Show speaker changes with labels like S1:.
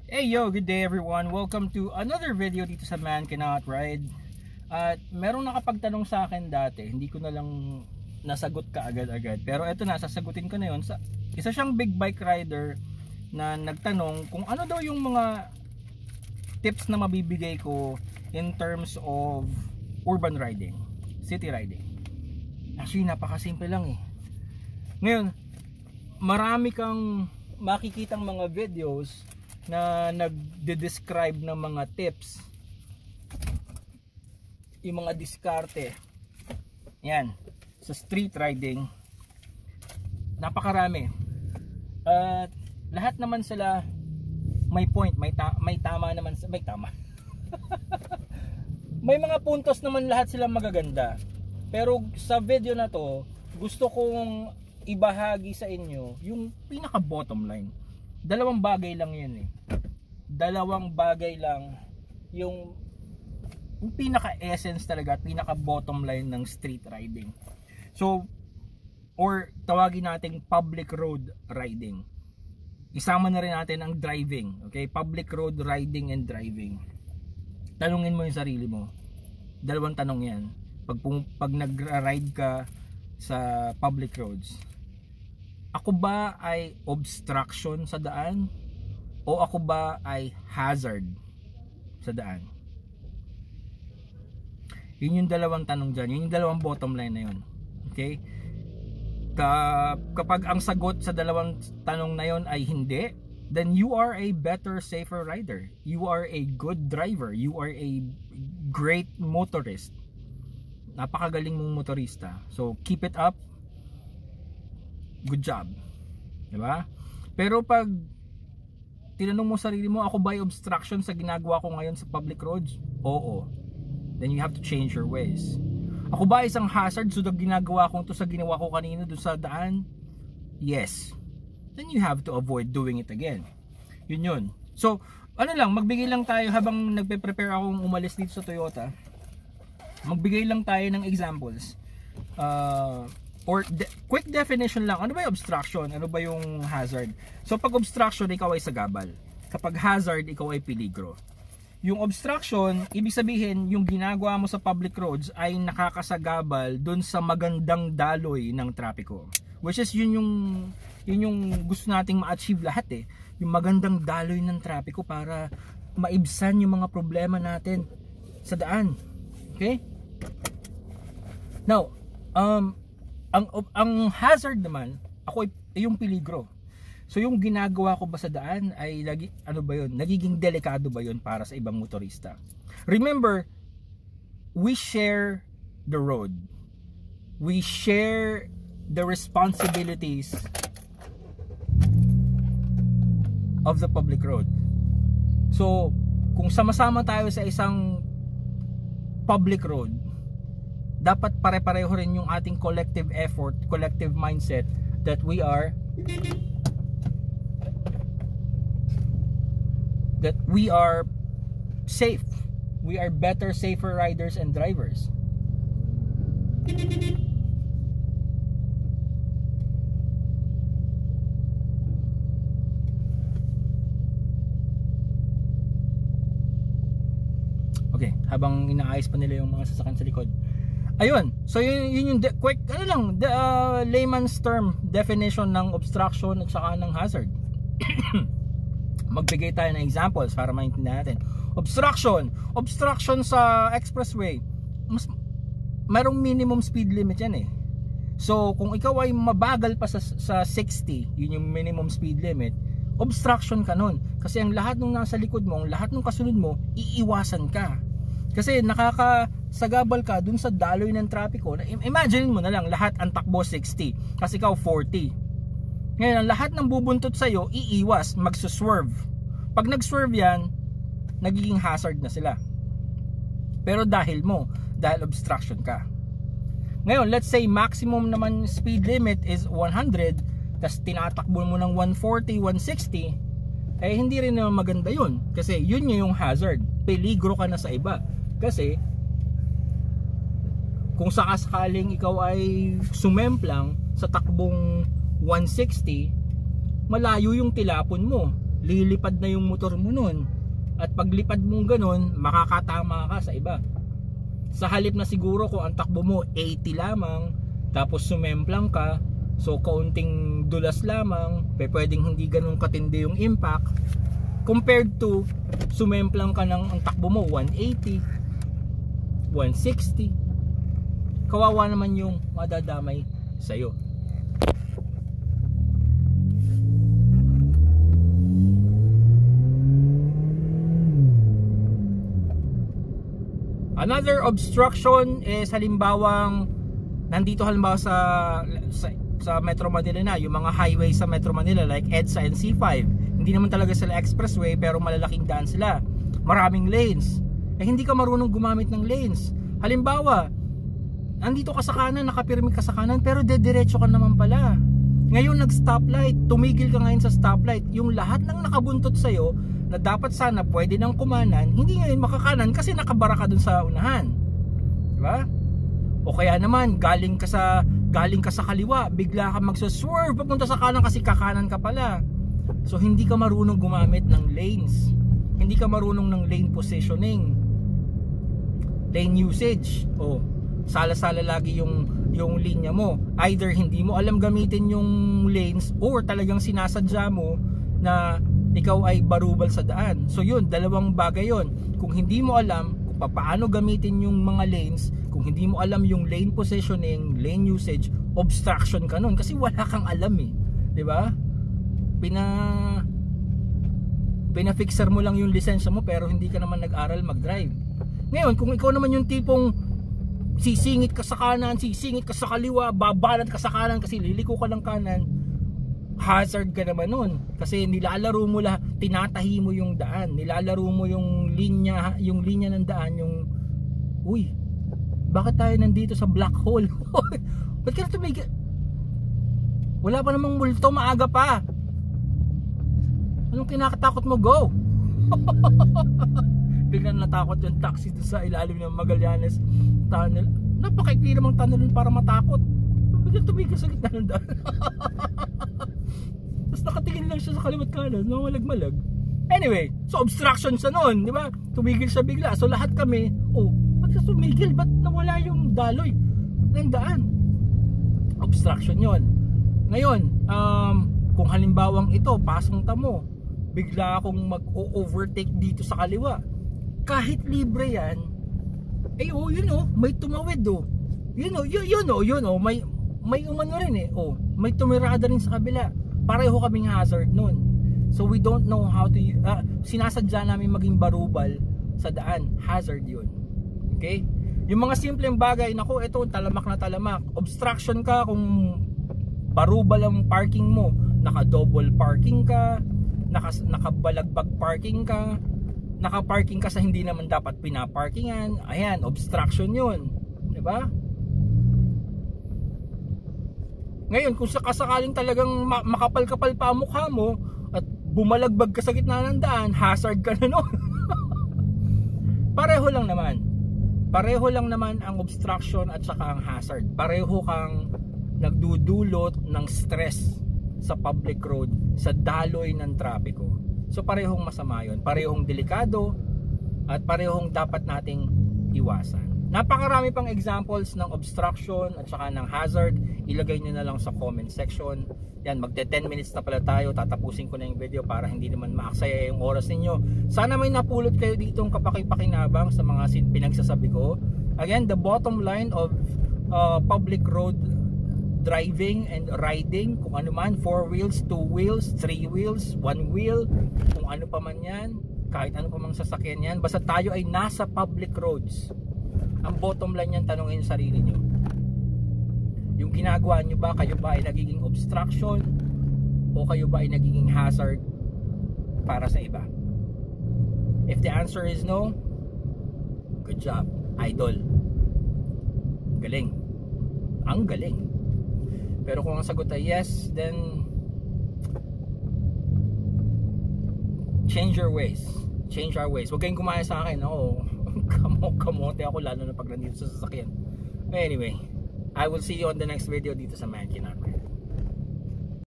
S1: Hey yo, good day everyone. Welcome to another video dito sa Man Cannot Ride. At merong nakapagtanong sa akin dati, hindi ko na lang nasagot ka agad-agad. Pero eto na, sasagutin ko na yun. Isa siyang big bike rider na nagtanong kung ano daw yung mga tips na mabibigay ko in terms of urban riding, city riding. Actually, napakasimple lang eh. Ngayon, marami kang makikitang mga videos na nagde-describe ng mga tips, yung mga diskarte yan sa street riding. Napakarami at lahat naman sila may point, may tama naman, may tama may mga puntos naman, lahat sila magaganda. Pero sa video na to, gusto kong ibahagi sa inyo yung pinaka bottom line. Dalawang bagay lang yun eh. Dalawang bagay lang yung pinaka essence talaga, pinaka bottom line ng street riding. So, or tawagin nating public road riding. Isama na rin natin ang driving. Okay? Public road riding and driving. Tanungin mo yung sarili mo. Dalawang tanong yan. Pag nag-ride ka sa public roads, ako ba ay obstruction sa daan o ako ba ay hazard sa daan? Yun yung dalawang tanong dyan. Yun yung dalawang bottom line na yun. Okay? Kapag ang sagot sa dalawang tanong na yun ay hindi, then you are a better, safer rider. You are a good driver. You are a great motorist. Napakagaling mong motorista. So keep it up. Good job. Diba? Pero pag tinanong mo sarili mo, ako ba ay obstruction sa ginagawa ko ngayon sa public roads? Oo. Then you have to change your ways. Ako ba isang hazard so ginagawa ko to sa ginawa ko kanina doon sa daan? Yes. Then you have to avoid doing it again. Yun. So, ano lang, magbigay lang tayo habang nagpe-prepare akong umalis dito sa Toyota. Magbigay lang tayo ng examples. Quick definition lang. Ano ba yung obstruction? Ano ba yung hazard? So pag obstruction, ikaw ay sagabal. Kapag hazard, ikaw ay peligro. Yung obstruction, ibig sabihin yung ginagawa mo sa public roads ay nakakasagabal dun sa magandang daloy ng trapiko. Which is yun yung gusto nating ma-achieve lahat eh. Yung magandang daloy ng trapiko para maibsan yung mga problema natin sa daan. Okay? Now, ang hazard naman, ako ay yung peligro. So yung ginagawa ko ba sa daan ay nagiging delikado ba yun para sa ibang motorista? Remember, we share the road. We share the responsibilities of the public road. So kung sama-sama tayo sa isang public road, dapat pare-pareho rin yung ating collective effort, collective mindset that we are safe. We are better, safer riders and drivers. Okay, habang inaayos pa nila yung mga sasakyan sa likod. Ayun, so yun yung quick, layman's term definition ng obstruction at saka ng hazard. Magbigay tayo ng examples para maintindihan natin. Obstruction sa expressway, mayroong minimum speed limit yan eh. So kung ikaw ay mabagal pa sa 60, yun yung minimum speed limit, obstruction ka nun. Kasi ang lahat ng nasa likod mo, ang lahat ng kasunod mo, iiwasan ka. Kasi nakakasagabal ka dun sa daloy ng trapiko. Imagine mo na lang, lahat ang takbo 60 kasi ikaw 40. Ngayon, ang lahat ng bubuntot sa'yo, iiwas, magsuswerve. Pag nag-swerve yan, nagiging hazard na sila. Pero dahil obstruction ka. Ngayon, let's say maximum naman speed limit is 100, tas tinatakbo mo ng 140, 160, eh hindi rin naman maganda yun. Kasi yun yung hazard. Peligro ka na sa iba. Kasi kung sakasakaling ikaw ay sumemplang sa takbong 160, malayo yung tilapon mo. lilipad na yung motor mo nun. At paglipad mong ganun, makakatama ka sa iba. Sa halip na siguro kung ang takbo mo 80 lamang, tapos sumemplang ka, so kaunting dulas lamang, pwedeng hindi ganun katindi yung impact, compared to sumemplang ka ng ang takbo mo 180, 160, kawawa naman yung madadamay sa'yo. Another obstruction is halimbawang nandito halimbawa sa Metro Manila na, yung mga highway sa Metro Manila like EDSA and C5. Hindi naman talaga sila expressway pero malalaking daan sila. Maraming lanes. Eh hindi ka marunong gumamit ng lanes. Halimbawa, nandito ka sa kanan, nakapirmi ka sa kanan pero dediretso ka naman pala. Ngayon nag-stoplight, tumigil ka ngayon sa stoplight. Yung lahat ng nakabuntot sa'yo na dapat sana pwede nang kumanan, hindi ngayon makakanan kasi nakabara ka dun sa unahan. Diba? O kaya naman galing ka sa kaliwa, bigla ka magso-swerve papunta sa kanan kasi kakanan ka pala. So hindi ka marunong gumamit ng lanes. Hindi ka marunong ng lane positioning, lane usage. O sala-sala lagi yung linya mo. Either hindi mo alam gamitin yung lanes or talagang sinasadya mo na ikaw ay barubal sa daan. So yun, dalawang bagay yun. Kung hindi mo alam kung paano gamitin yung mga lanes, kung hindi mo alam yung lane positioning, lane usage, obstruction ka nun kasi wala kang alam eh. 'Di ba? Pinafixer mo lang yung lisensya mo pero hindi ka naman nag-aral mag-drive. Ngayon, kung ikaw naman yung tipong sisingit ka sa kanan, sisingit ka sa kaliwa, babanat ka sa kanan kasi liliko ka ng kanan, hazard ka naman nun kasi nilalaro mo tinatahi mo yung daan, nilalaro mo yung linya ng daan, yung uy, bakit tayo nandito sa black hole? Ba't ka na tumigil? Wala pa namang multo, maaga pa. Anong kinakatakot mo? Go! Biglang natakot yung taxi doon sa ilalim ng Magallanes Tunnel. Napakaikli namang tunnel para matakot. Biglang tumigil sa gitna ng daan. Tapos nakatingin lang siya sa kaliwat kanan, malag-malag. Anyway, so obstruction siya noon, di ba? Tumigil siya bigla. So lahat kami, ba't ka tumigil? Ba't nawala yung daloy ng daan? Obstruction yon. Ngayon, kung halimbawang ito, pasong tamo, bigla akong mag-overtake dito sa kaliwa. Kahit libre yan, may tumawid may umano rin eh. May tumirada rin sa kabila. Pareho kaming hazard nun. So we don't know how to sinasadya namin maging barubal sa daan. Hazard yun. Okay? Yung mga simpleng bagay, nako, ito talamak na talamak. Obstruction ka kung barubal ang parking mo. Naka-double parking ka, nakabalagbag parking ka, naka-parking ka sa hindi naman dapat pinaparkingan. Ayan, obstruction yun. Diba? Ngayon, kung sakasakaling talagang makapal-kapal pa ang mukha mo at bumalagbag ka sa gitna ng daan, hazard ka na nun. Pareho lang naman ang obstruction at saka ang hazard. Pareho kang nagdudulot ng stress sa public road, sa daloy ng trapiko. So parehong masama yun, parehong delikado at parehong dapat nating iwasan. Napakarami pang examples ng obstruction at saka ng hazard. Ilagay nyo na lang sa comment section. Yan, magte 10 minutes na pala tayo. Tatapusin ko na yung video para hindi naman maaksaya yung oras ninyo. Sana may napulot kayo ditong kapakipakinabang sa mga pinagsasabi ko. Again, the bottom line of public road driving and riding, kung ano man, 4 wheels, 2 wheels, 3 wheels, 1 wheel, kung ano pa man yan, kahit ano pa mang sasakyan yan, basta tayo ay nasa public roads. Ang bottom line yan, tanongin yung sarili nyo. Yung ginagawa nyo ba, kayo ba ay nagiging obstruction o kayo ba ay nagiging hazard para sa iba? If the answer is no, good job, idol. Galing. Ang galing. Pero kung ang sagot ay yes, then change your ways. Change our ways. Huwag kayong kumaya sa akin. Kamote ako lalo na pag nandito sa sasakyan. Anyway, I will see you on the next video dito sa Man Cannot Ride.